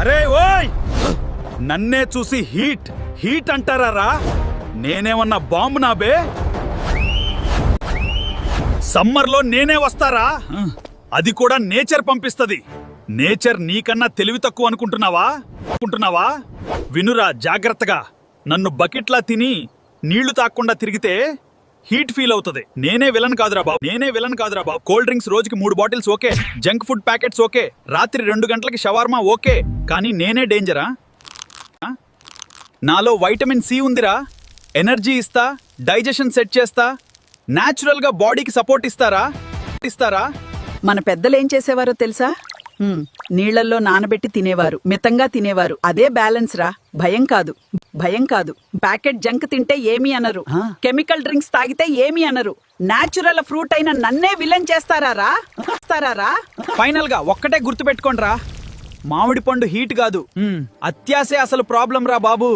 అరే ఓయ్, నన్నే చూసి హీట్ హీట్ అంటారా? నేనేమన్నా బాంబు నాబే? సమ్మర్లో నేనే వస్తారా? అది కూడా నేచర్ పంపిస్తది. నేచర్ నీకన్నా తెలివి తక్కువ అనుకుంటున్నావా? వినురా జాగ్రత్తగా. నన్ను బకెట్లా తిని నీళ్లు తాక్కుండా తిరిగితే హీట్ ఫీల్ అవుతుంది. నేనే విలన్ కాదురా బాబు. కోల్డ్ డ్రింక్స్ రోజుకి 3 bottles okay, junk food packets okay, రాత్రి 2 గంటలకి షవర్మా ఓకే, కానీ నేనే డేంజరా? నాలో వైటమిన్ సి ఉందిరా. ఎనర్జీ ఇస్తా, డైజెషన్ సెట్ చేస్తా, న్యాచురల్ గా బాడీకి సపోర్ట్ ఇస్తారా? మన పెద్దలేం చేసేవారో తెలుసా? నీళ్లల్లో నానబెట్టి తినేవారు, మితంగా తినేవారు. అదే బ్యాలెన్స్ రా. భయం కాదు. ప్యాకెట్ జంక్ తింటే ఏమీ అనరు, కెమికల్ డ్రింక్స్ తాగితే ఏమీ అనరు. న్యాచురల్ ఫ్రూట్ అయిన నన్నే విలన్ చేస్తారా? ఫైనల్ గా ఒక్కటే గుర్తుపెట్టుకోండిరా, మామిడి పండు హీట్ కాదు, అత్యాసే అసలు ప్రాబ్లం రా బాబు.